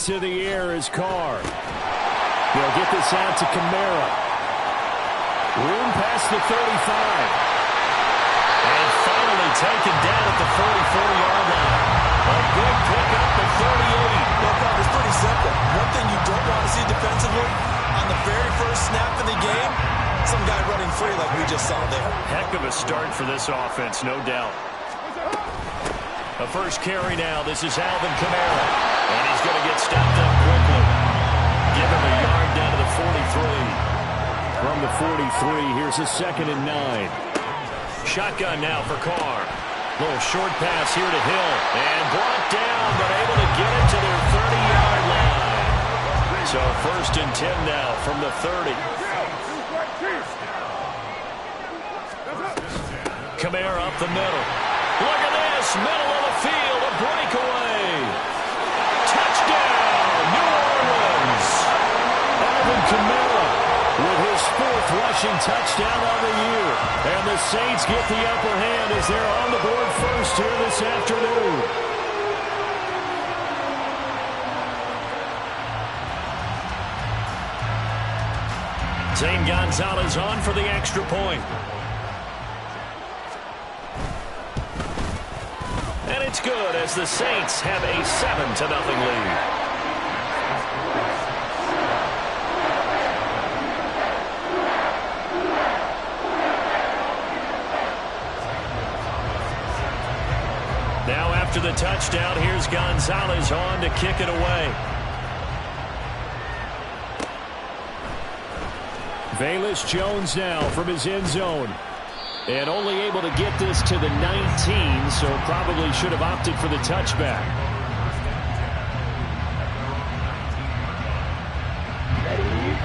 into the air is Carr. They'll get this out to Kamara. Room past the 35. And finally taken down at the 44-yard line. A big pickup at 38. Well, Bob, it's pretty simple. One thing you don't want to see defensively, on the very first snap of the game, some guy running free like we just saw there. Heck of a start for this offense, no doubt. A first carry now. This is Alvin Kamara. And he's going to get stopped up quickly. Give him a yard down to the 43. From the 43, here's a 2nd and 9. Shotgun now for Carr. Little short pass here to Hill. And brought down, but able to get it to their 30-yard line. So 1st and 10 now from the 30. Kamara up the middle. Look at this, middle of the field, a breakaway. Touchdown, New Orleans. Alvin Kamara with his 4th rushing touchdown on the year. And the Saints get the upper hand as they're on the board first here this afternoon. Zane Gonzalez on for the extra point. And it's good as the Saints have a 7-0 lead. Now after the touchdown, here's Gonzalez on to kick it away. Velus Jones now from his end zone. And only able to get this to the 19, so probably should have opted for the touchback.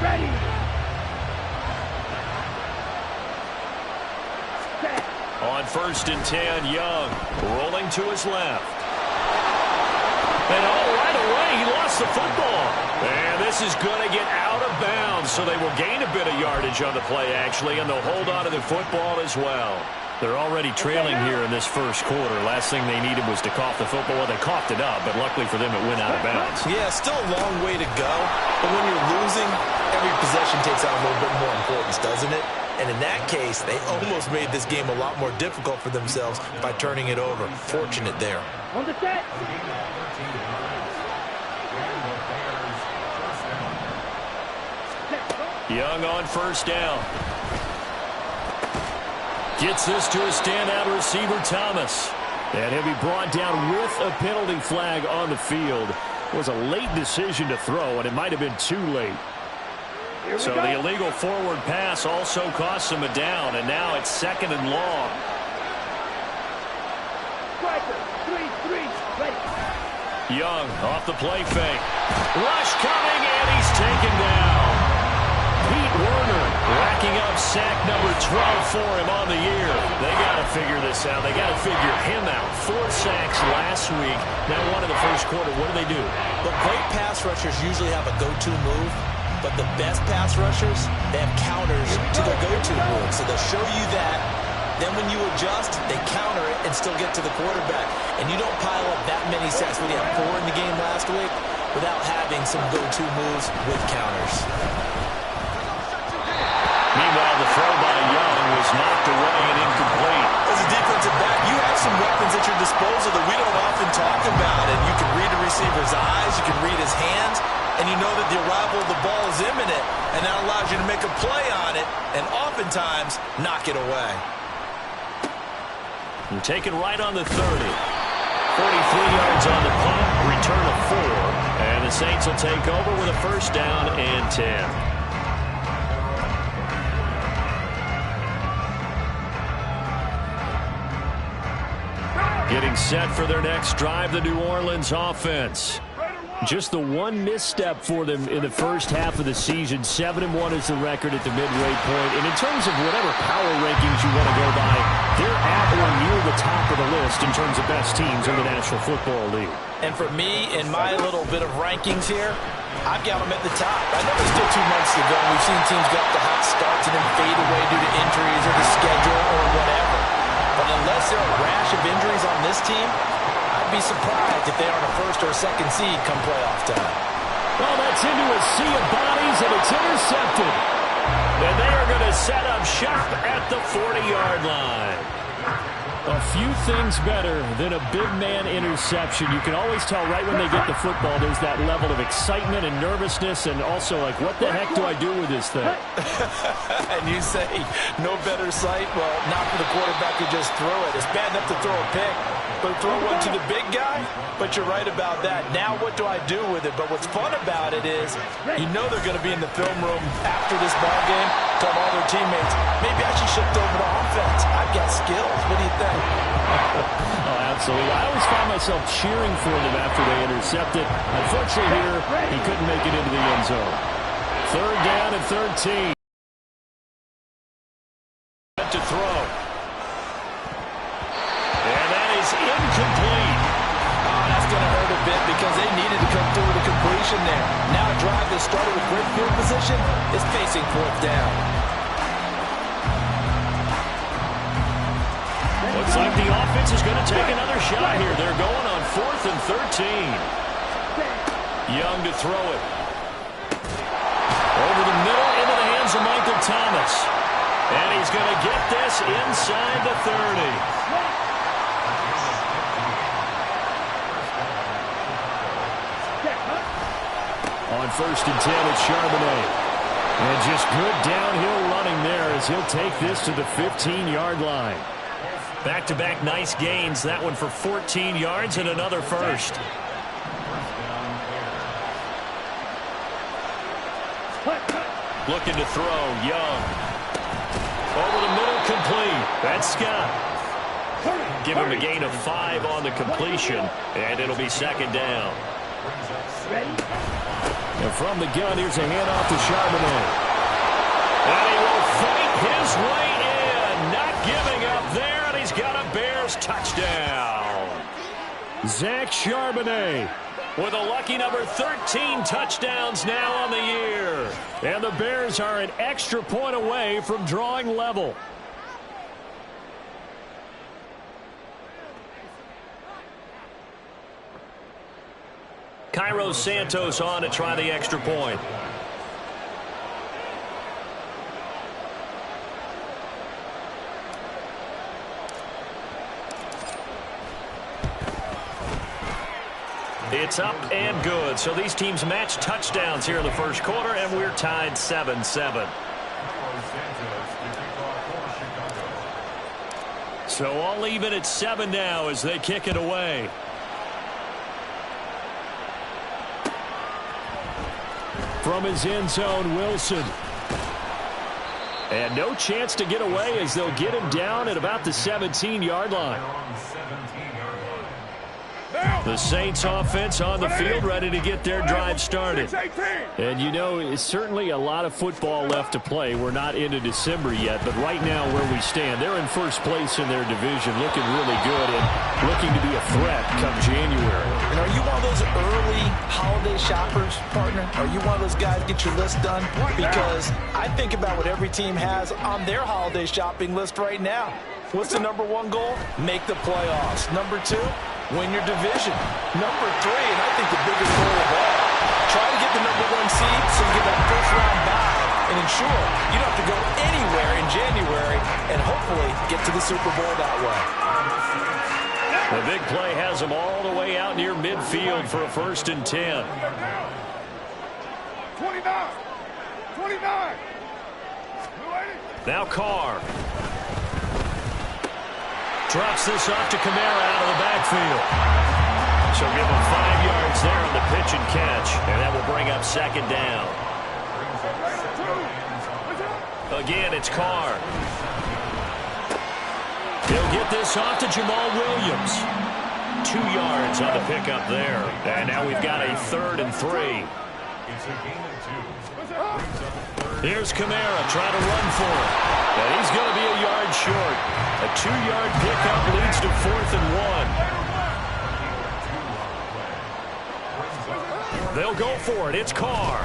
Ready. On 1st and 10, Young rolling to his left. And right away, he lost the football. And this is going to get out of bounds, so they will gain a bit of yardage on the play, actually, and they'll hold on to the football as well. They're already trailing here in this first quarter. Last thing they needed was to cough the football. Well, they coughed it up, but luckily for them, it went out of bounds. Yeah, still a long way to go. But when you're losing, every possession takes on a little bit more importance, doesn't it? And in that case, they almost made this game a lot more difficult for themselves by turning it over. Fortunate there. On the set. Young on 1st down. Gets this to a standout receiver, Thomas. And he'll be brought down with a penalty flag on the field. It was a late decision to throw, and it might have been too late. So the illegal forward pass also costs him a down, and now it's 2nd and long. Young off the play fake. Rush coming, and he's taken down. Pete Werner racking up sack number 12 for him on the year. They got to figure this out. They got to figure him out. 4 sacks last week. Now one in the first quarter. What do? But great pass rushers usually have a go-to move. But the best pass rushers, they have counters to their go-to move. So they'll show you that. Then when you adjust, they counter it and still get to the quarterback. And you don't pile up that many sacks when you had 4 in the game last week without having some go-to moves with counters. Meanwhile, the throw by Young was knocked away and incomplete. As a defensive back, you have some weapons at your disposal that we don't often talk about. And you can read a receiver's eyes, you can read his hands, and you know that the arrival of the ball is imminent. And that allows you to make a play on it and oftentimes knock it away. And taken right on the 30. 43 yards on the punt, return of 4. And the Saints will take over with a 1st down and 10. Getting set for their next drive, the New Orleans offense. Just the one misstep for them in the first half of the season. 7-1 is the record at the midway point. And in terms of whatever power rankings you want to go by, they're at or near the top of the list in terms of best teams in the National Football League. And for me, in my little bit of rankings here, I've got them at the top. I know there's still 2 months to go. We've seen teams get off to hot starts and then fade away due to injuries or the schedule or whatever. But unless there are a rash of injuries on this team, I've I'd be surprised if they aren't a first or a second seed come playoff time. Well, that's into a sea of bodies, and it's intercepted. And they are going to set up shop at the 40-yard line. A few things better than a big man interception. You can always tell right when they get the football, there's that level of excitement and nervousness, and also like, what the heck do I do with this thing? And you say no better sight? Well, not for the quarterback to just throw it. It's bad enough to throw a pick, but throw one to the big guy? But you're right about that. Now what do I do with it? But what's fun about it is you know they're going to be in the film room after this ball game, tell all their teammates, maybe I should shift over to offense. I've got skills. What do you think? Oh, absolutely. I always found myself cheering for them after they intercepted. Unfortunately here, he couldn't make it into the end zone. Third down and 13. To throw. And that is incomplete. Oh, that's going to hurt a bit because they needed to come through with a completion there. Now a drive that started with great field position is facing fourth down. Looks like the offense is going to take another shot here. They're going on 4th and 13. Young to throw it. Over the middle into the hands of Michael Thomas. And he's going to get this inside the 30. On 1st and 10, it's Charbonnet. And just good downhill running there as he'll take this to the 15-yard line. Back-to-back nice gains. That one for 14 yards and another first. Looking to throw. Young. Over the middle, complete. That's Scott. Give him a gain of 5 on the completion, and it'll be second down. And from the gun, here's a handoff to Charbonnet. And he will fight his way in. Not giving up there, and he's got a Bears touchdown. Zach Charbonnet with a lucky number 13 touchdowns now on the year. And the Bears are an extra point away from drawing level. Cairo Santos on to try the extra point. It's up and good. So these teams match touchdowns here in the first quarter, and we're tied 7-7. So all even at 7 now as they kick it away. From his end zone, Wilson. And no chance to get away as they'll get him down at about the 17-yard line. The Saints offense on the field, ready to get their drive started. And you know, it's certainly a lot of football left to play. We're not into December yet, but right now where we stand, they're in first place in their division, looking really good and looking to be a threat come January. And are you one of those early holiday shoppers, partner? Are you one of those guys get your list done? Because I think about what every team has on their holiday shopping list right now. What's the number 1 goal? Make the playoffs. Number 2, win your division. Number 3, and I think the biggest goal of all, try to get the number 1 seed so you get that first-round bye and ensure you don't have to go anywhere in January and hopefully get to the Super Bowl that way. The big play has them all the way out near midfield for a 1st and 10. 29. Now Carr. Drops this off to Kamara out of the backfield. So give him 5 yards there on the pitch and catch. And that will bring up second down. Again, it's Carr. He'll get this off to Jamal Williams. 2 yards on the pickup there. And now we've got a 3rd and 3. Here's Kamara trying to run for it. And he's going to be a yard short. A 2-yard pickup leads to 4th and 1. They'll go for it. It's Carr.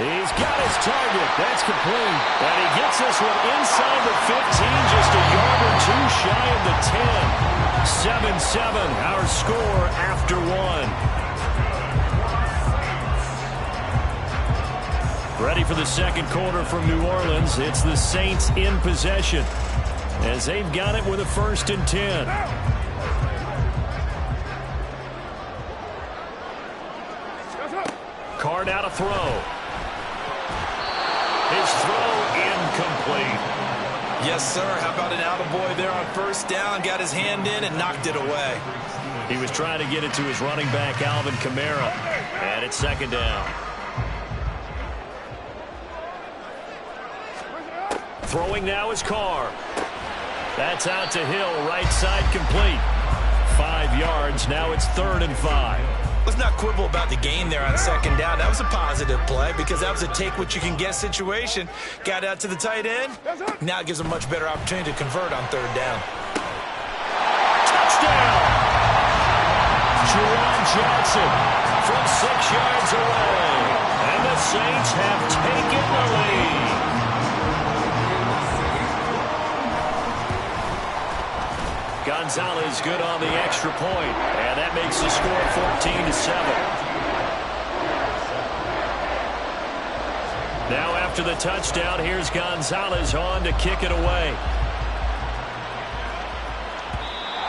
He's got his target. That's complete. And he gets this one inside the 15, just a yard or two shy of the 10. 7-7, our score after one. Ready for the second quarter from New Orleans. It's the Saints in possession as they've got it with a 1st and 10. Card out a throw. His throw incomplete. Yes, sir. How about an attaboy there on 1st down? Got his hand in and knocked it away. He was trying to get it to his running back, Alvin Kamara. And it's 2nd down. Throwing now is Carr. That's out to Hill, right side complete. 5 yards. Now it's 3rd and 5. Let's not quibble about the gain there on 2nd down. That was a positive play because that was a take-what-you-can-get situation. Got out to the tight end. Now it gives a much better opportunity to convert on 3rd down. Touchdown! Juwan Johnson from 6 yards away. And the Saints have taken the lead. Gonzalez good on the extra point, and that makes the score 14-7. Now after the touchdown, here's Gonzalez on to kick it away.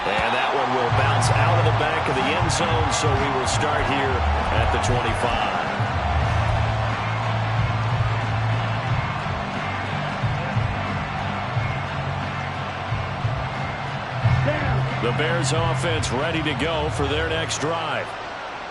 And that one will bounce out of the back of the end zone, so we will start here at the 25. The Bears offense ready to go for their next drive.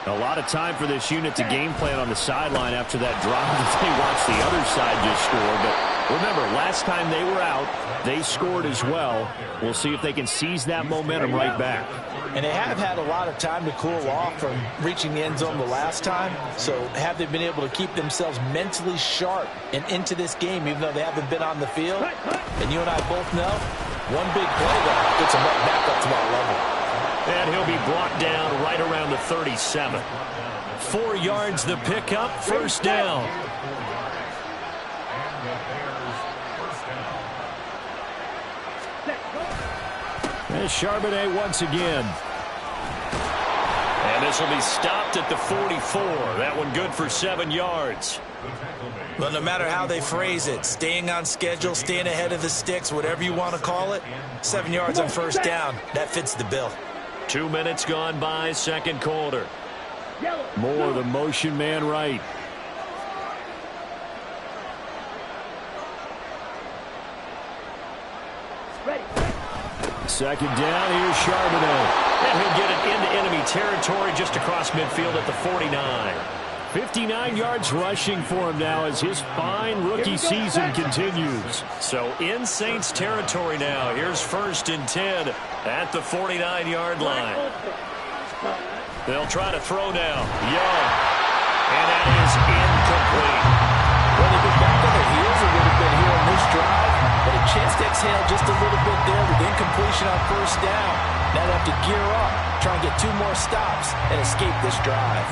A lot of time for this unit to game plan on the sideline after that drive that they watched the other side just score. But remember, last time they were out, they scored as well. We'll see if they can seize that momentum right back. And they have had a lot of time to cool off from reaching the end zone the last time. So have they been able to keep themselves mentally sharp and into this game even though they haven't been on the field? And you and I both know, one big play there gets them right back up to that level. And he'll be brought down right around the 37. 4 yards the pickup, 1st down. And Charbonnet once again. And this will be stopped at the 44. That one good for 7 yards. But no matter how they phrase it, staying on schedule, staying ahead of the sticks, whatever you want to call it, 7 yards on 1st down, that fits the bill. 2 minutes gone by, second quarter. More the motion man right. Second down, here's Charbonnet. And he'll get it into enemy territory just across midfield at the 49. 59 yards rushing for him now as his fine rookie season continues. So in Saints territory now. Here's 1st and 10 at the 49-yard line. They'll try to throw now. Young. And that is incomplete. Well, they've been back on their heels a little bit here on this drive, but a chance to exhale just a little bit there with incompletion on 1st down. Now they have to gear up, try and get 2 more stops, and escape this drive.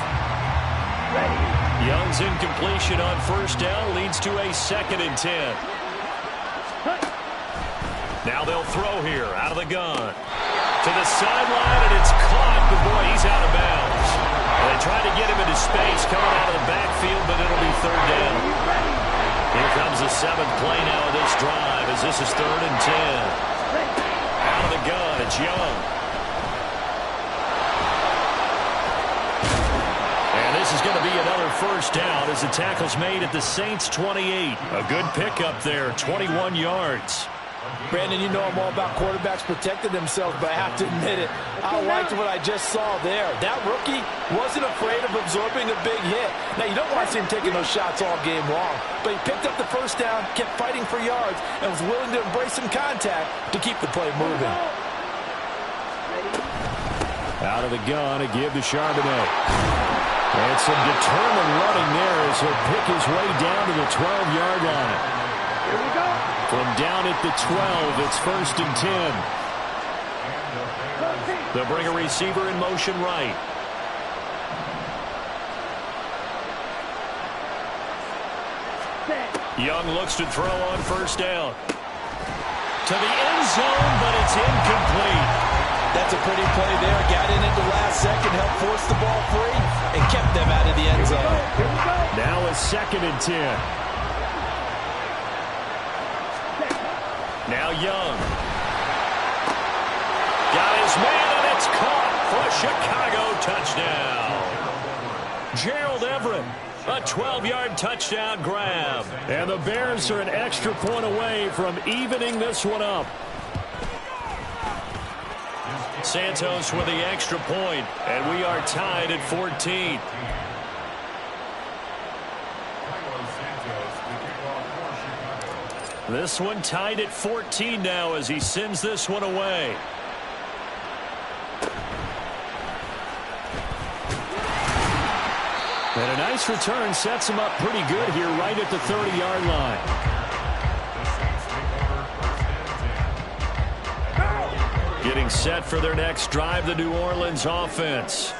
Young's incompletion on 1st down leads to a 2nd and 10. Now they'll throw here out of the gun. To the sideline, and it's caught, but boy, he's out of bounds. They tried to get him into space coming out of the backfield, but it'll be 3rd down. Here comes the 7th play now of this drive as this is 3rd and 10. Out of the gun, it's Young. This is going to be another 1st down as the tackle's made at the Saints 28. A good pickup there, 21 yards. Brandon, you know I'm all about quarterbacks protecting themselves, but I have to admit it. I liked what I just saw there. That rookie wasn't afraid of absorbing a big hit. Now, you don't want to see him taking those shots all game long, but he picked up the 1st down, kept fighting for yards, and was willing to embrace some contact to keep the play moving. Out of the gun, a give to Charbonnet. And some determined running there as he'll pick his way down to the 12-yard line. Here we go. From down at the 12, it's 1st and 10. They'll bring a receiver in motion right. Young looks to throw on first down. To the end zone, but it's incomplete. That's a pretty play there. Got in at the last second, helped force the ball free, and kept them out of the end zone. Now a 2nd and 10. Now Young. Got his man, and it's caught for a Chicago touchdown. Gerald Everett, a 12-yard touchdown grab. And the Bears are an extra point away from evening this one up. Santos with the extra point, and we are tied at 14. This one tied at 14 now as he sends this one away. And a nice return sets him up pretty good here right at the 30-yard line. Getting set for their next drive, the New Orleans offense.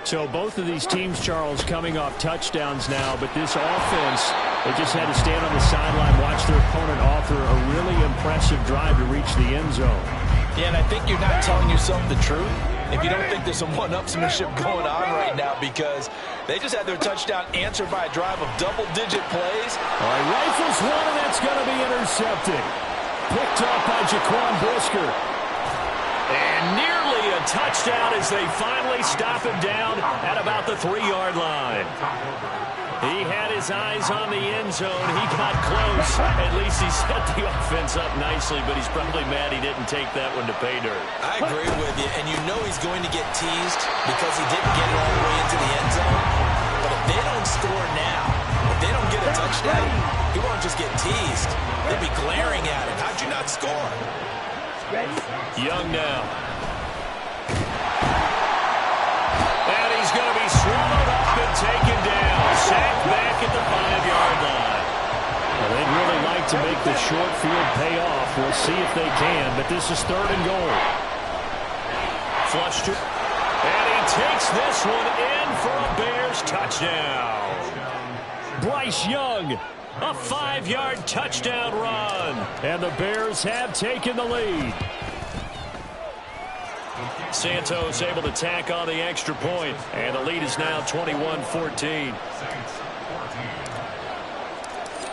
So both of these teams, Charles, coming off touchdowns now, but this offense, they just had to stand on the sideline, watch their opponent author a really impressive drive to reach the end zone. Yeah, and I think you're not telling yourself the truth if you don't think there's some one-upsmanship going on right now, because they just had their touchdown answered by a drive of double-digit plays. All right, rifles one, and that's going to be intercepted. Picked up by Jaquan Brisker. And nearly a touchdown as they finally stop him down at about the 3-yard line. He had his eyes on the end zone. He got close. At least he set the offense up nicely, but he's probably mad he didn't take that one to pay dirt. I agree with you, and you know he's going to get teased because he didn't get it all the way into the end zone. But if they don't score now, if they don't get a touchdown, he won't just get teased. They'll be glaring at him. How'd you not score? Young now. And he's going to be swallowed up and taken down. Sacked back at the 5-yard line. Well, they'd really like to make the short field pay off. We'll see if they can, but this is 3rd and goal. Flush to, and he takes this one in for a Bears touchdown. Bryce Young, a 5-yard touchdown run. and the Bears have taken the lead. Santos able to tack on the extra point, and the lead is now 21-14.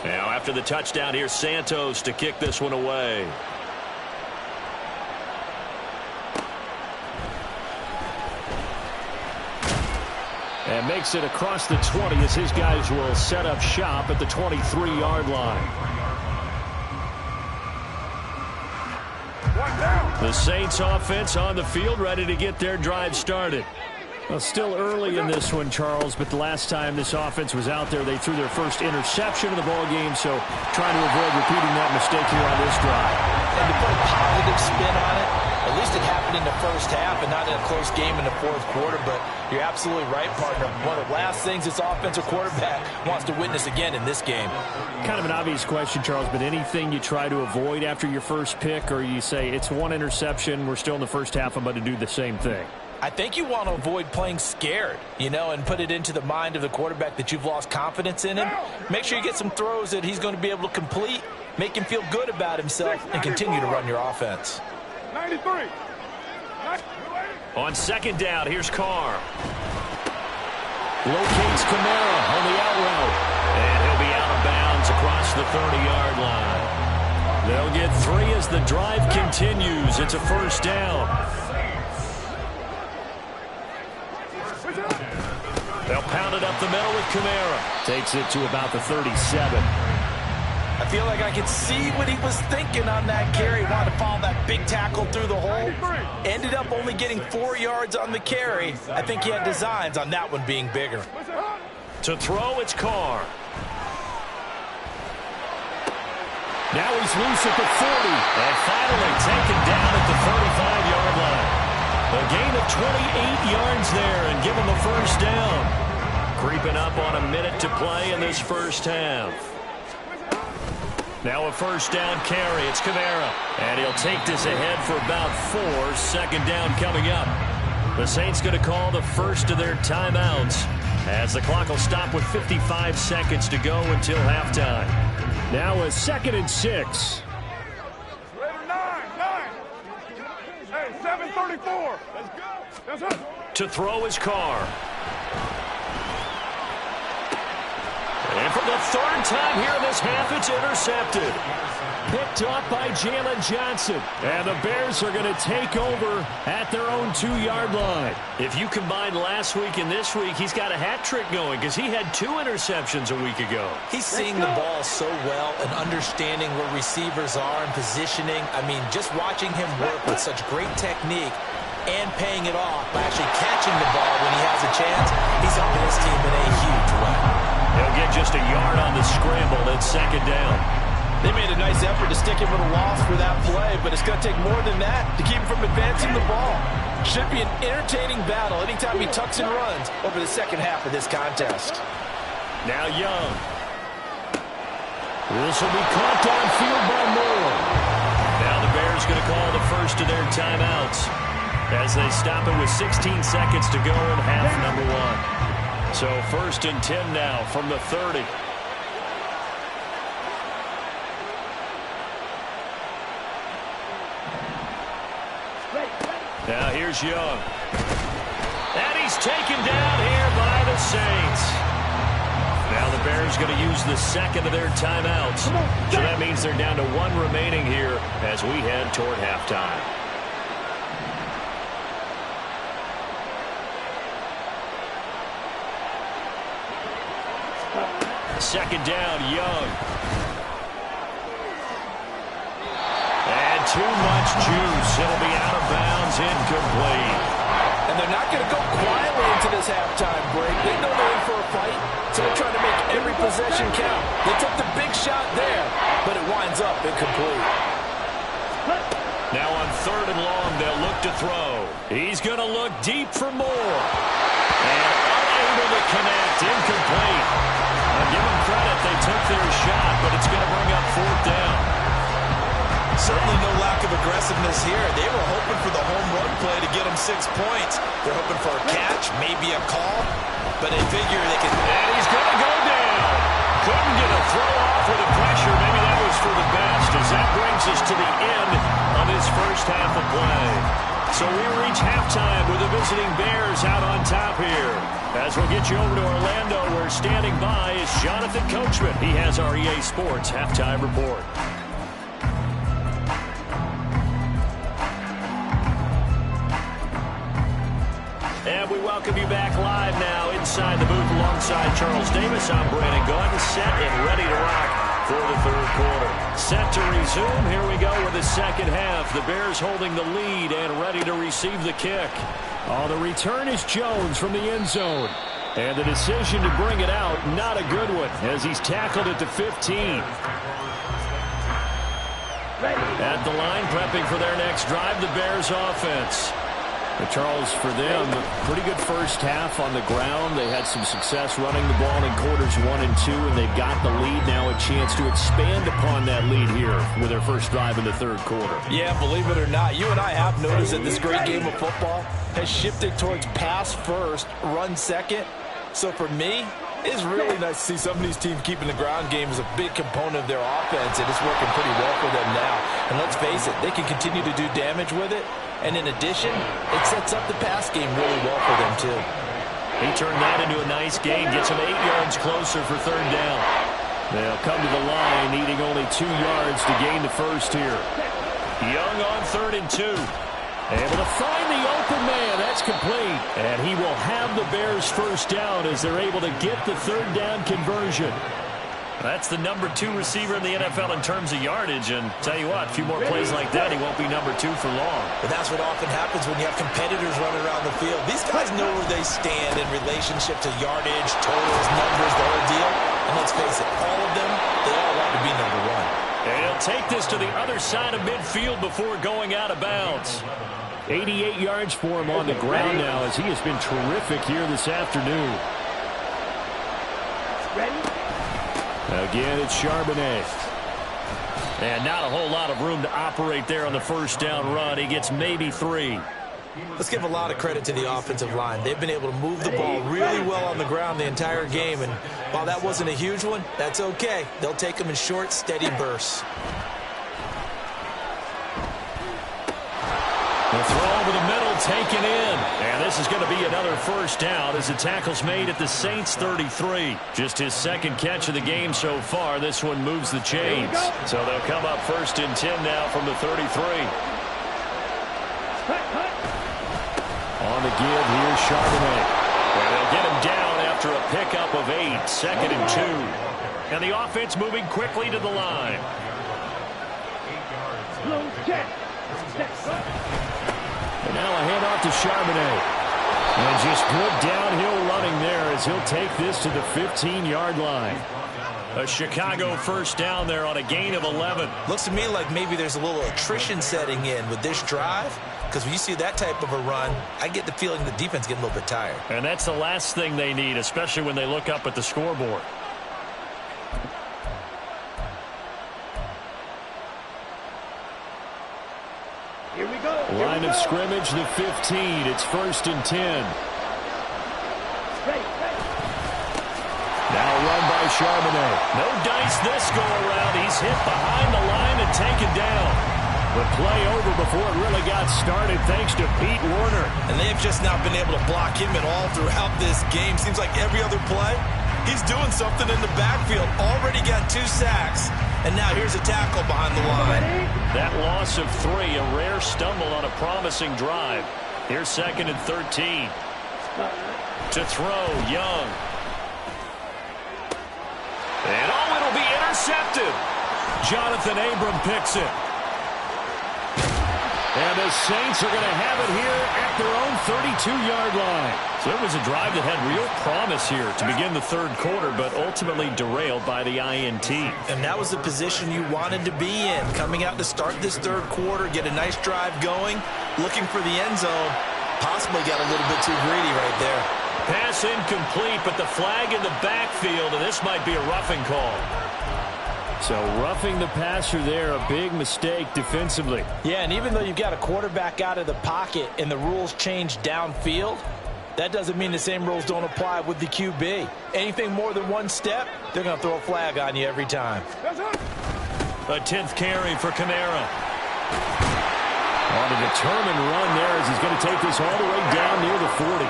Now after the touchdown, here's Santos to kick this one away. And makes it across the 20 as his guys will set up shop at the 23-yard line. The Saints offense on the field, ready to get their drive started. Well, still early in this one, Charles, but the last time this offense was out there, they threw their first interception of the ball game, so trying to avoid repeating that mistake here on this drive. And to put a positive spin on it, at least it happened in the first half and not in a close game in the 4th quarter, but you're absolutely right, partner. One of the last things this offensive quarterback wants to witness again in this game. Kind of an obvious question, Charles, but anything you try to avoid after your first pick, or you say it's one interception, we're still in the first half, I'm going to do the same thing? I think you want to avoid playing scared, and put it into the mind of the quarterback that you've lost confidence in him. Make sure you get some throws that he's going to be able to complete, make him feel good about himself, and continue to run your offense. 93. On 2nd down, here's Carr. Locates Kamara on the out route. And he'll be out of bounds across the 30-yard line. They'll get 3 as the drive continues. It's a 1st down. They'll pound it up the middle with Kamara. Takes it to about the 37. I feel like I could see what he was thinking on that carry. Wanted to follow that big tackle through the hole. Ended up only getting 4 yards on the carry. I think he had designs on that one being bigger. To throw, it's Carr. Now he's loose at the 40. And finally taken down at the 35-yard line. A gain of 28 yards there and give him a 1st down. Creeping up on a minute to play in this first half. Now a 1st down carry. It's Kamara. And he'll take this ahead for about 4. 2nd down coming up. The Saints going to call the first of their timeouts as the clock will stop with 55 seconds to go until halftime. Now a 2nd and 6. Raider 9. Hey, 7:34. Let's go. That's it. To throw his car. And for the 3rd time here in this half, it's intercepted. Picked off by Jalen Johnson. And the Bears are going to take over at their own 2-yard line. If you combine last week and this week, he's got a hat trick going because he had 2 interceptions a week ago. He's seeing the ball so well and understanding where receivers are and positioning. I mean, just watching him work with such great technique and paying it off by actually catching the ball when he has a chance, he's helping his team in a huge way. He'll get just a yard on the scramble at 2nd down. They made a nice effort to stick him with a loss for that play, but it's going to take more than that to keep him from advancing the ball. Should be an entertaining battle anytime he tucks and runs over the second half of this contest. Now Young. This will be caught downfield by Moore. Now the Bears going to call the first of their timeouts as they stop it with 16 seconds to go in half number 1. So 1st and 10 now from the 30. Now here's Young. And he's taken down here by the Saints. Now the Bears going to use the 2nd of their timeouts. So that means they're down to 1 remaining here as we head toward halftime. Second down, Young. And too much juice. It'll be out of bounds, incomplete. And they're not going to go quietly into this halftime break. They know they're in for a fight, so they're trying to make every possession count. They took the big shot there, but it winds up incomplete. Now on 3rd and long, they'll look to throw. He's going to look deep for more. And unable to connect, incomplete. I'll give them credit, they took their shot, but it's going to bring up 4th down. Certainly no lack of aggressiveness here. They were hoping for the home run play to get them 6 points. They're hoping for a catch, maybe a call, but they figure they can... And he's going to go down. Couldn't get a throw off with the pressure. Maybe that was for the best, as that brings us to the end of this first half of play. So we reach halftime with the visiting Bears out on top here. As we'll get you over to Orlando, where standing by is Jonathan Coachman. He has our EA Sports halftime report. And we welcome you back live now inside the booth alongside Charles Davis. I'm Brandon Gunn, set and ready to rock for the 3rd quarter. Set to resume. Here we go with the 2nd half. The Bears holding the lead and ready to receive the kick. Oh, the return is Jones from the end zone. And the decision to bring it out, not a good one, as he's tackled at the 15. At the line, prepping for their next drive, the Bears offense. But Charles, for them, pretty good first half on the ground. They had some success running the ball in quarters 1 and 2, and they've got the lead now, a chance to expand upon that lead here with their first drive in the 3rd quarter. Yeah, believe it or not, you and I have noticed that this great game of football has shifted towards pass first, run second. So for me, it's really nice to see some of these teams keeping the ground game as a big component of their offense, and it's working pretty well for them now. And let's face it, they can continue to do damage with it. And in addition, it sets up the pass game really well for them, too. He turned that into a nice gain, gets him 8 yards closer for 3rd down. They'll come to the line, needing only 2 yards to gain the first here. Young on 3rd and 2. Able to find the open man. That's complete. And he will have the Bears first down as they're able to get the 3rd down conversion. That's the number 2 receiver in the NFL in terms of yardage. And tell you what, a few more plays like that, he won't be number 2 for long. But that's what often happens when you have competitors running around the field. These guys know where they stand in relationship to yardage, totals, numbers, the whole deal. And let's face it, all of them, they all want to be number 1. And he'll take this to the other side of midfield before going out of bounds. 88 yards for him on the ground now, as he has been terrific here this afternoon. Again, it's Charbonnet. And not a whole lot of room to operate there on the first down run. He gets maybe 3. Let's give a lot of credit to the offensive line. They've been able to move the ball really well on the ground the entire game, and while that wasn't a huge one, that's okay. They'll take them in short, steady bursts. The throw over the middle, taken in. And this is going to be another first down as the tackle's made at the Saints' 33. Just his second catch of the game so far. This one moves the chains. So they'll come up 1st and 10 now from the 33. On the give, here's Charbonnet. And they'll get him down after a pickup of 8, 2nd and 2. And the offense moving quickly to the line. And now a handoff to Charbonnet. And just good downhill running there as he'll take this to the 15-yard line. A Chicago first down there on a gain of 11. Looks to me like maybe there's a little attrition setting in with this drive, because when you see that type of a run, I get the feeling the defense getting a little bit tired. And that's the last thing they need, especially when they look up at the scoreboard. Here we go. Line of scrimmage, the 15. It's 1st and 10. Now run by Charbonnet. No dice this go around. He's hit behind the line and taken down. The play over before it really got started thanks to Pete Werner. And they've just not been able to block him at all throughout this game. Seems like every other play, he's doing something in the backfield. Already got 2 sacks. And now here's a tackle behind the line. That loss of 3, a rare stumble on a promising drive. Here's 2nd and 13. To throw, Young. And it'll be intercepted. Jonathan Abram picks it. And the Saints are going to have it here at their own 32-yard line. So it was a drive that had real promise here to begin the 3rd quarter, but ultimately derailed by the INT. And that was the position you wanted to be in, coming out to start this 3rd quarter, get a nice drive going, looking for the end zone. Possibly got a little bit too greedy right there. Pass incomplete, but the flag in the backfield, and this might be a roughing call. So roughing the passer there, a big mistake defensively. Yeah, and even though you've got a quarterback out of the pocket and the rules change downfield, that doesn't mean the same rules don't apply with the QB. Anything more than 1 step, they're going to throw a flag on you every time. A 10th carry for Kamara. On a determined run there as he's going to take this all the way down near the 40.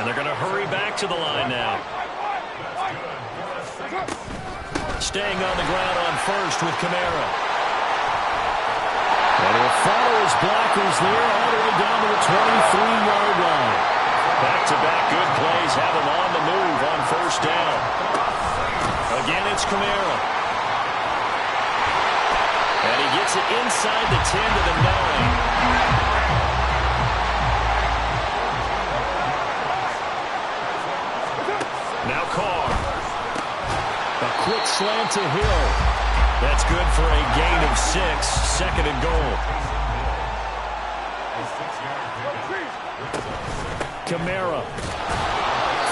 And they're going to hurry back to the line now. Staying on the ground on 1st with Kamara. And he'll follow his blockers there all the way down to the 23-yard line. Back-to-back good plays have him on the move on 1st down. Again, it's Kamara. And he gets it inside the 10 to the 9. Now Carr. A quick slant to Hill. That's good for a gain of 6, 2nd and goal. Kamara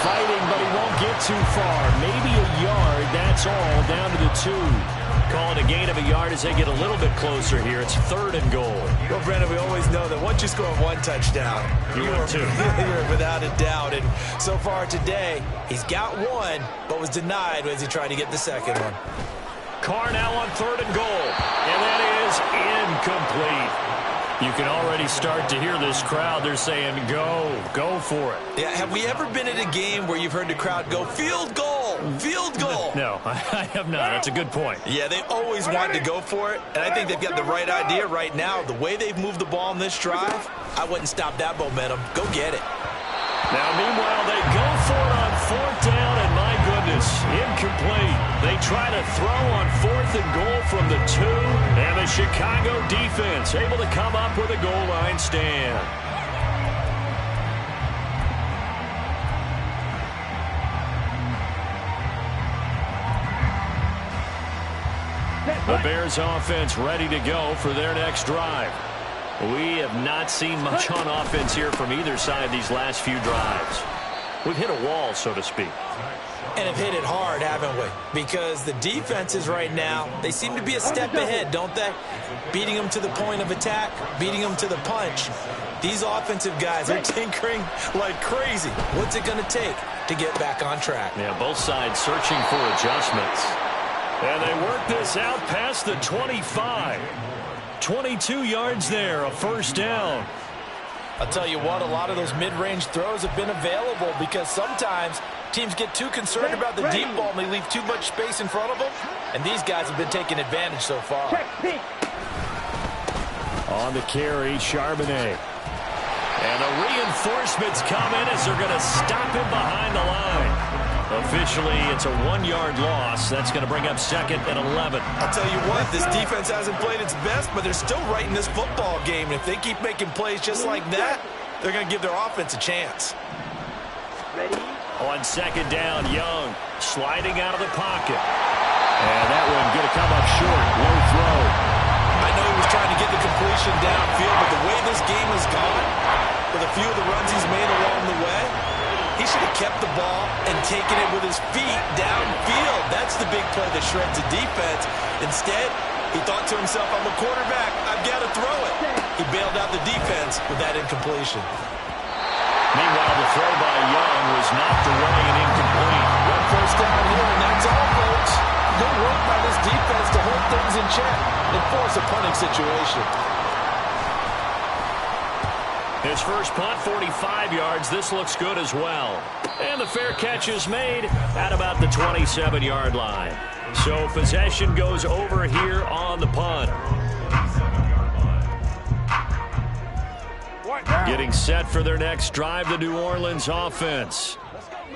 fighting, but he won't get too far. Maybe a yard, that's all, down to the 2. Call it a gain of a yard as they get a little bit closer here. It's 3rd and goal. Well, Brandon, we always know that once you score 1 touchdown, you're 2. You're without a doubt. And so far today, he's got 1, but was denied as he tried to get the 2nd one. Carr now on 3rd and goal. And that is incomplete. You can already start to hear this crowd. They're saying, go for it. Yeah, have we ever been at a game where you've heard the crowd go, field goal, field goal? No, I have not. That's a good point. Yeah, they always want to go for it, and I think they've got the right idea right now. The way they've moved the ball in this drive, I wouldn't stop that momentum. Go get it. Now, meanwhile, they go for it on 4th down, and my goodness, incomplete. They try to throw on 4th and goal from the 2, and the Chicago defense able to come up with a goal line stand. The Bears offense ready to go for their next drive. We have not seen much on offense here from either side these last few drives. We've hit a wall, so to speak. And have hit it hard, haven't we? Because the defenses right now, they seem to be a step ahead, don't they? Beating them to the point of attack, beating them to the punch. These offensive guys are tinkering like crazy. What's it going to take to get back on track? Yeah, both sides searching for adjustments. And they work this out past the 25. 22 yards there, a first down. I'll tell you what, a lot of those mid-range throws have been available because sometimes teams get too concerned about the deep ball and they leave too much space in front of them. And these guys have been taking advantage so far. On the carry, Charbonnet. And the reinforcements come in as they're going to stop him behind the line. Officially, it's a 1-yard loss. That's going to bring up 2nd and 11. I'll tell you what, this defense hasn't played its best, but they're still right in this football game. And if they keep making plays just like that, they're going to give their offense a chance. Ready? On 2nd down, Young sliding out of the pocket. And that one going to come up short. Low throw. I know he was trying to get the completion downfield, but the way this game has gone, with a few of the runs he's made along the way, he should have kept the ball and taken it with his feet downfield. That's the big play that shreds the defense. Instead, he thought to himself, I'm a quarterback, I've got to throw it. He bailed out the defense with that incompletion. Meanwhile, the throw by Young was knocked away and incomplete. One first down here, and that's all, folks. Good work by this defense to hold things in check and force a punting situation. His first punt, 45 yards. This looks good as well. And the fair catch is made at about the 27-yard line. So possession goes over here on the punt. Getting set for their next drive, the New Orleans offense.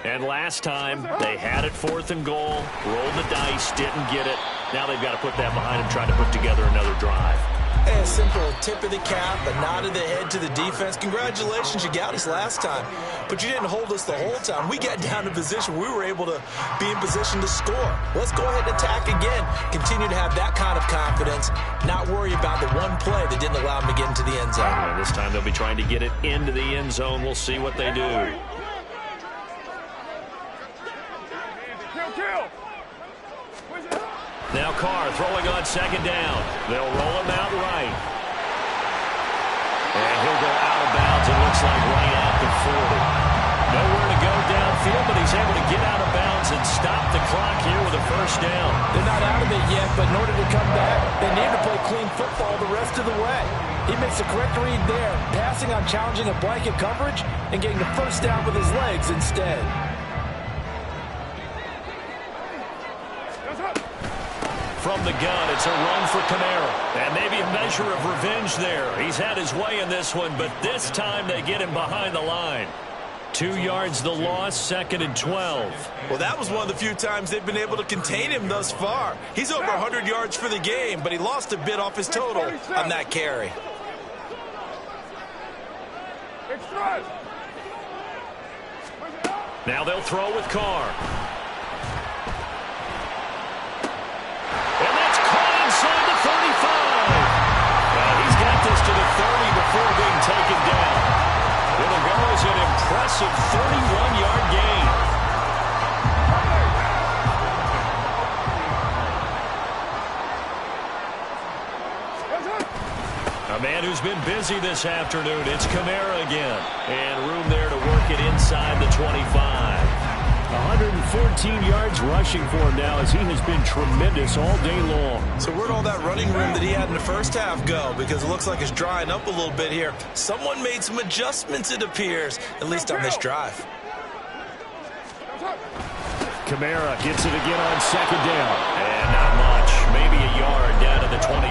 And last time, they had it 4th and goal, rolled the dice, didn't get it. Now they've got to put that behind them, try to put together another drive. Hey, a simple tip of the cap, a nod of the head to the defense. Congratulations, you got us last time. But you didn't hold us the whole time. We got down to position. We were able to be in position to score. Let's go ahead and attack again. Continue to have that kind of confidence. Not worry about the one play that didn't allow them to get into the end zone. And this time they'll be trying to get it into the end zone. We'll see what they do. Now Carr throwing on 2nd down. They'll roll him out right. And he'll go out of bounds, it looks like right at the 40. Nowhere to go downfield, but he's able to get out of bounds and stop the clock here with a first down. They're not out of it yet, but in order to come back, they need to play clean football the rest of the way. He makes the correct read there, passing on challenging a blanket coverage and getting the first down with his legs instead. From the gun, it's a run for Kamara. And maybe a measure of revenge there. He's had his way in this one, but this time they get him behind the line. 2 yards the loss, 2nd and 12. Well, that was one of the few times they've been able to contain him thus far. He's over 100 yards for the game, but he lost a bit off his total on that carry. Now they'll throw with Carr. And that's caught inside the 35. Well, he's got this to the 30 before being taken down. It'll go as an impressive 31-yard gain. A man who's been busy this afternoon, it's Kamara again. And room there to work it inside the 25. 114 yards rushing for him now as he has been tremendous all day long. So where'd all that running room that he had in the first half go? Because it looks like it's drying up a little bit here. Someone made some adjustments, it appears, at least on this drive. Kamara gets it again on 2nd down. And not much, maybe a yard down to the 23.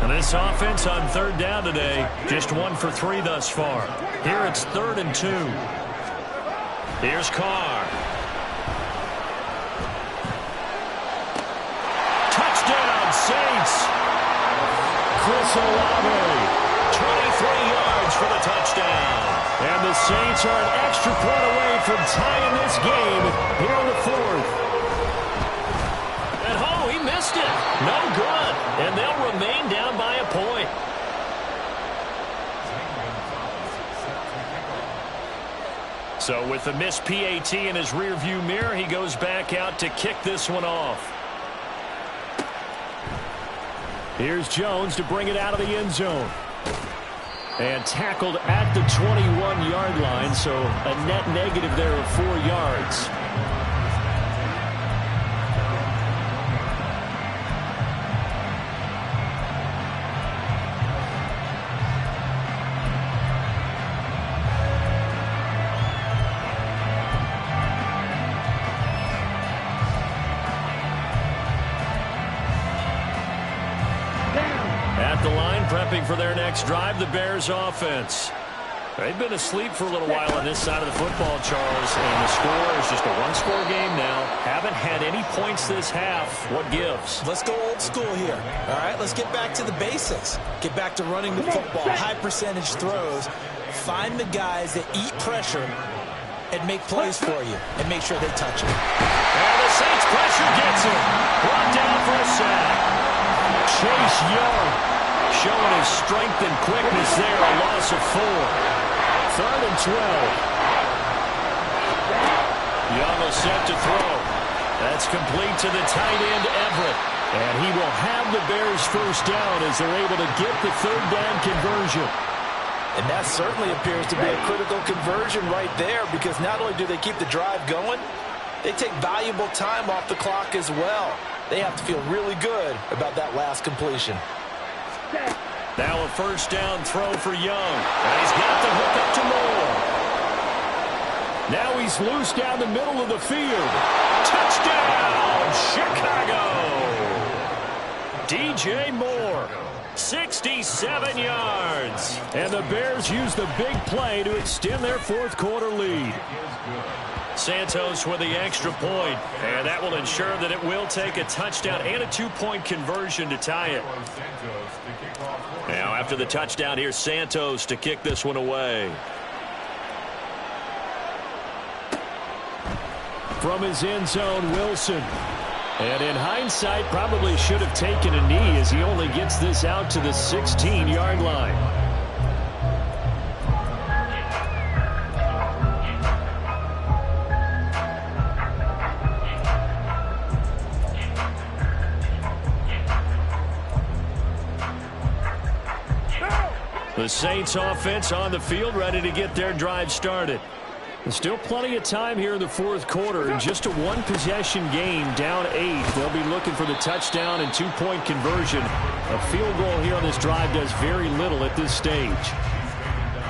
And this offense on 3rd down today, just 1 for 3 thus far. Here it's 3rd and 2. Here's Carr. Touchdown, Saints. Chris Olave. 23 yards for the touchdown. And the Saints are an extra point away from tying this game here in the 4th. And oh, he missed it. No good. And they'll remain down by a point. So with the missed PAT in his rearview mirror, he goes back out to kick this one off. Here's Jones to bring it out of the end zone. And tackled at the 21-yard line, so a net negative there of 4 yards. At the line, prepping for their next drive, the Bears offense. They've been asleep for a little while on this side of the football, Charles, and the score is just a one-score game now. Haven't had any points this half. What gives? Let's go old school here. All right, let's get back to the basics. Get back to running the football, high percentage throws. Find the guys that eat pressure and make plays for you, and make sure they touch it. And the Saints pressure gets him. Brought down for a sack. Chase Young showing his strength and quickness there, a loss of 4. 3rd and 12. Young will set to throw. That's complete to the tight end, Everett. And he will have the Bears first down as they're able to get the 3rd down conversion. And that certainly appears to be a critical conversion right there, because not only do they keep the drive going, they take valuable time off the clock as well. They have to feel really good about that last completion. Now a first down throw for Young. And he's got the hook up to Moore. Now he's loose down the middle of the field. Touchdown, Chicago! DJ Moore, 67 yards. And the Bears use the big play to extend their 4th quarter lead. Santos with the extra point, and that will ensure that it will take a touchdown and a 2-point conversion to tie it. Now after the touchdown, here's Santos to kick this one away. From his end zone, Wilson. And in hindsight, probably should have taken a knee as he only gets this out to the 16-yard line. The Saints offense on the field, ready to get their drive started. There's still plenty of time here in the 4th quarter. In just a 1-possession game, down 8. They'll be looking for the touchdown and 2-point conversion. A field goal here on this drive does very little at this stage.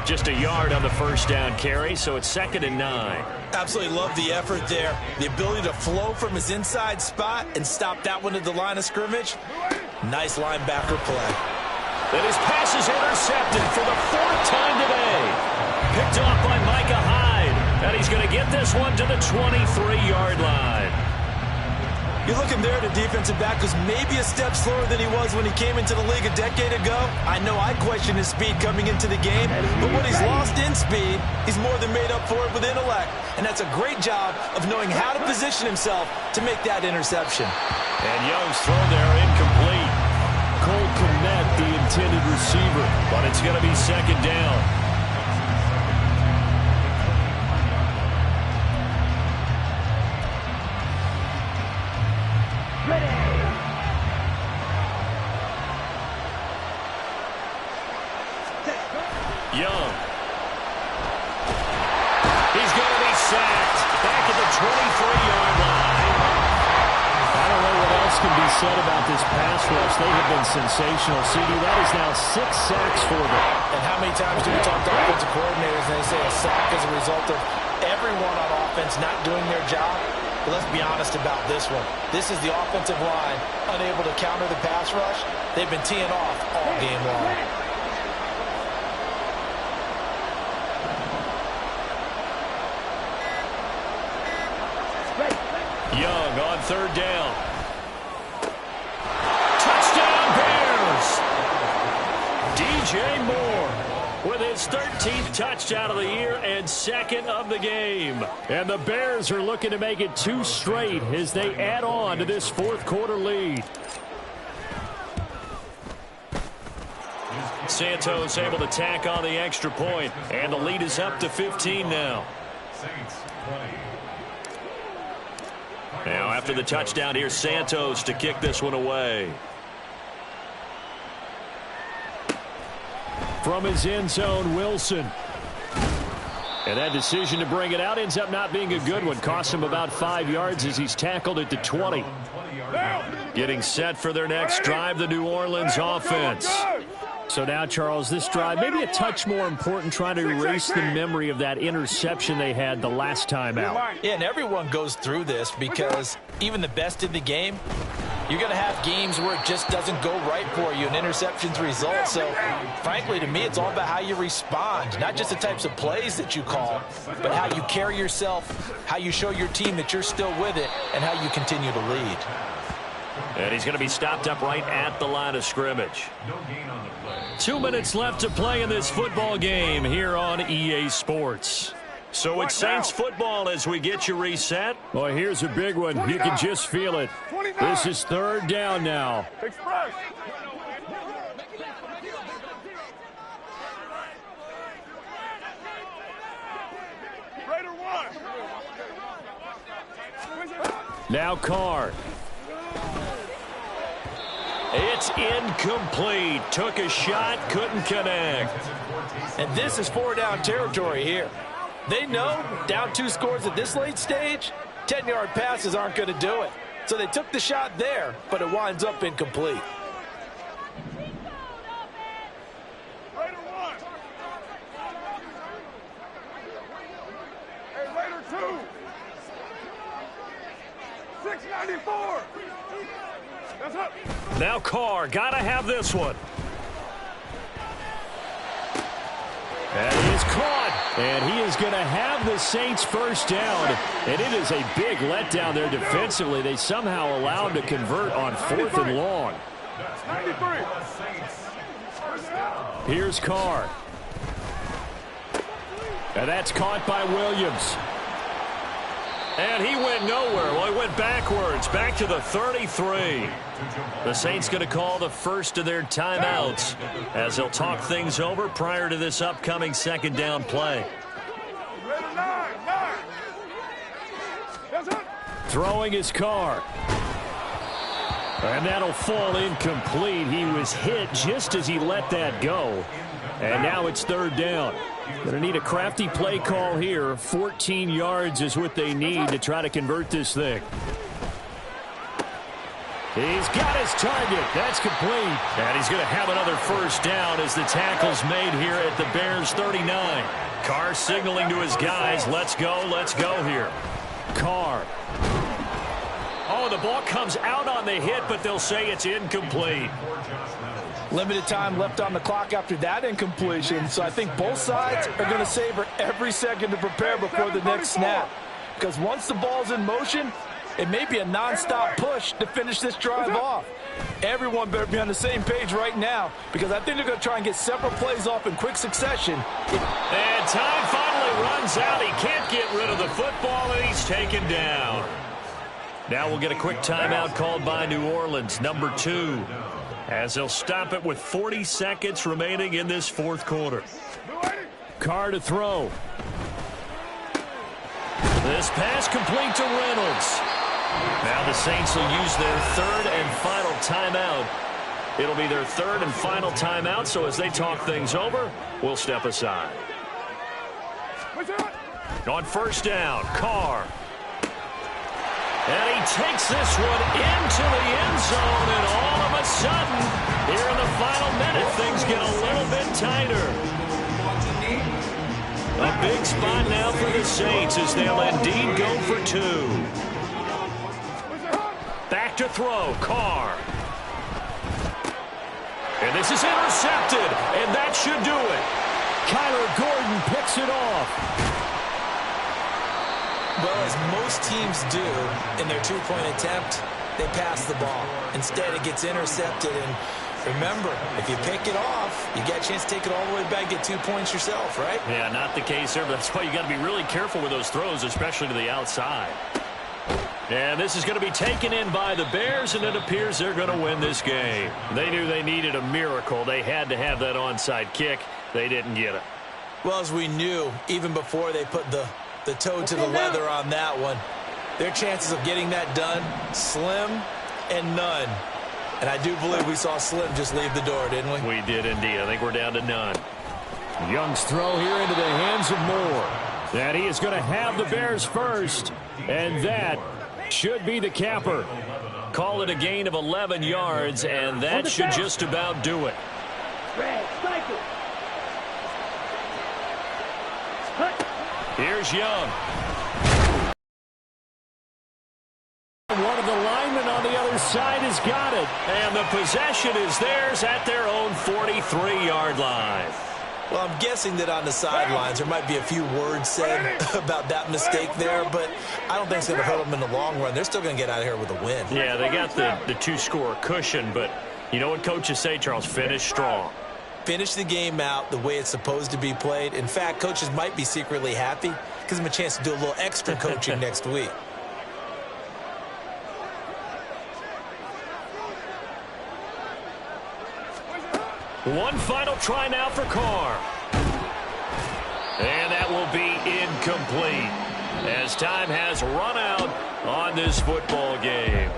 Just a yard on the first down carry, so it's 2nd and 9. Absolutely love the effort there. The ability to flow from his inside spot and stop that one at the line of scrimmage. Nice linebacker play. And his pass is intercepted for the 4th time today. Picked off by Micah Hyde. And he's going to get this one to the 23-yard line. You're looking there at a defensive back who's maybe a step slower than he was when he came into the league a decade ago. I know I questioned his speed coming into the game, but when he's lost in speed, he's more than made up for it with intellect. And that's a great job of knowing how to position himself to make that interception. And Young's throw there incomplete. Cole Kmet, the intended receiver, but it's going to be 2nd down. Young. He's going to be sacked back at the 23-yard line. I don't know what else can be said about this pass rush. They have been sensational. CD, that is now 6 sacks for them. And how many times do we talk to offensive coordinators and they say a sack is a result of everyone on offense not doing their job? But let's be honest about this one. This is the offensive line unable to counter the pass rush. They've been teeing off all game long. Young on 3rd down. Touchdown Bears! DJ Moore with his 13th touchdown of the year and 2nd of the game. And the Bears are looking to make it 2 straight as they add on to this 4th quarter lead. Santos able to tack on the extra point, and the lead is up to 15 now. Now after the touchdown, here's Santos to kick this one away. from his end zone, Wilson. And that decision to bring it out ends up not being a good one. Cost him about 5 yards as he's tackled at the 20. Getting set for their next drive, the New Orleans offense. So now, Charles, this drive maybe a touch more important, trying to erase the memory of that interception they had the last time out. Yeah, and everyone goes through this because even the best in the game, you're going to have games where it just doesn't go right for you, and interceptions result. So, frankly, to me, it's all about how you respond, not just the types of plays that you call, but how you carry yourself, how you show your team that you're still with it, and how you continue to lead. And he's going to be stopped up right at the line of scrimmage. 2 minutes left to play in this football game here on EA Sports. So it's Saints football as we get you reset. Well, here's a big one. You can just feel it. This is 3rd down now. Express. Raider 1. Now Carr. It's incomplete. Took a shot, couldn't connect. And this is 4-down territory here. They know down 2 scores at this late stage, 10-yard passes aren't going to do it. So they took the shot there, but it winds up incomplete. Raider 1. Hey, Raider 2. 694. That's up. Now Carr, got to have this one. And he is caught, and he is going to have the Saints first down. And it is a big letdown there defensively. They somehow allowed him to convert on 4th and long. 93. Here's Carr. And that's caught by Williams. And he went nowhere. Well, he went backwards, back to the 33. The Saints going to call the first of their timeouts as they'll talk things over prior to this upcoming 2nd down play. Raider 9. That's up. Throwing his Carr. And that'll fall incomplete. He was hit just as he let that go. And now it's 3rd down. Going to need a crafty play call here. 14 yards is what they need to try to convert this thing. He's got his target. That's complete. And he's going to have another first down as the tackle's made here at the Bears 39. Carr signaling to his guys, let's go here. Carr. Oh, the ball comes out on the hit, but they'll say it's incomplete. Limited time left on the clock after that incompletion, so I think both sides are going to savor every second to prepare before the next snap. Because once the ball's in motion, it may be a nonstop push to finish this drive off. Everyone better be on the same page right now, because I think they're going to try and get several plays off in quick succession. And time finally runs out. He can't get rid of the football, and he's taken down. Now we'll get a quick timeout called by New Orleans, number 2. As they'll stop it with 40 seconds remaining in this 4th quarter. Carr to throw. This pass complete to Reynolds. Now the Saints will use their 3rd and final timeout. It'll be their 3rd and final timeout, so as they talk things over, we'll step aside. On 1st down, Carr. And he takes this one into the end zone, and all of a sudden, here in the final minute, things get a little bit tighter. A big spot now for the Saints as they'll indeed go for 2. Back to throw, Carr. And this is intercepted, and that should do it. Kyler Gordon picks it off. Well, as most teams do in their 2-point attempt, they pass the ball. Instead, it gets intercepted. And remember, if you pick it off, you get a chance to take it all the way back, get 2 points yourself, right? Yeah, not the case there, but that's why you got to be really careful with those throws, especially to the outside. And this is going to be taken in by the Bears, and it appears they're going to win this game. They knew they needed a miracle. They had to have that onside kick. They didn't get it. Well, as we knew, even before they put the toe to the leather on that one, their chances of getting that done, slim and none. And I do believe we saw Slim just leave the door, didn't we? We did indeed. I think we're down to none. Young's throw here into the hands of Moore. And he is going to have the Bears first. And that should be the capper. Call it a gain of 11 yards, and that should just about do it. Here's Young. One of the linemen on the other side has got it. And the possession is theirs at their own 43-yard line. Well, I'm guessing that on the sidelines there might be a few words said about that mistake there, but I don't think it's going to hurt them in the long run. They're still going to get out of here with a win. Yeah, they got the two-score cushion, but you know what coaches say, Charles? Finish strong. Finish the game out the way it's supposed to be played. In fact, coaches might be secretly happy. Gives them a chance to do a little extra coaching next week. One final try now for Carr. And that will be incomplete as time has run out on this football game.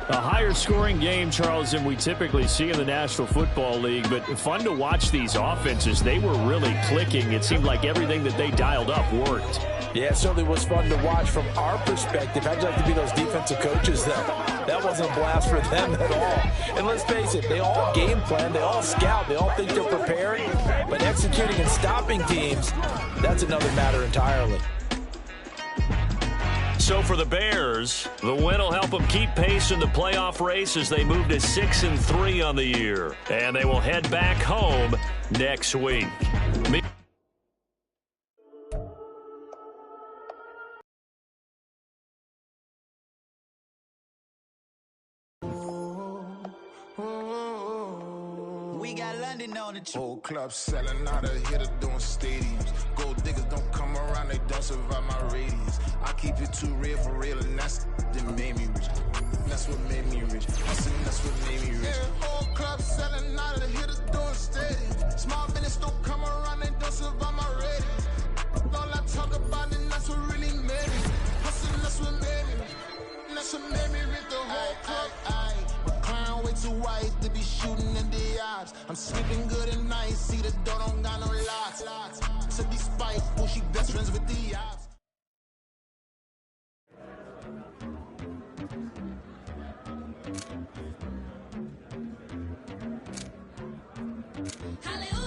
A higher scoring game, Charles, than we typically see in the National Football League, but fun to watch these offenses. They were really clicking. It seemed like everything that they dialed up worked. Yeah, it certainly was fun to watch from our perspective. How'd you like to be those defensive coaches, though? That wasn't a blast for them at all. And let's face it, they all game plan, they all scout, they all think they're prepared, but executing and stopping teams, that's another matter entirely. So for the Bears, the win will help them keep pace in the playoff race as they move to 6-3 on the year. And they will head back home next week. We got London on the whole club selling out of hitter doing stadiums. Gold diggers don't come around, they don't survive my radius. I keep it too real for real, and that's that made me rich. That's what made me rich. I said that's what made me rich. Yeah, whole club selling out of hitters doing stadiums. Small business don't come around, they don't survive my radius. All I talk about, and that's what really made me. I said that's what made me rich. That's what made me rich. The whole club. Way too wise to be shooting in the odds. I'm sleeping good at night. See the door don't got no locks. To be spiteful, she best friends with the odds. Hallelujah.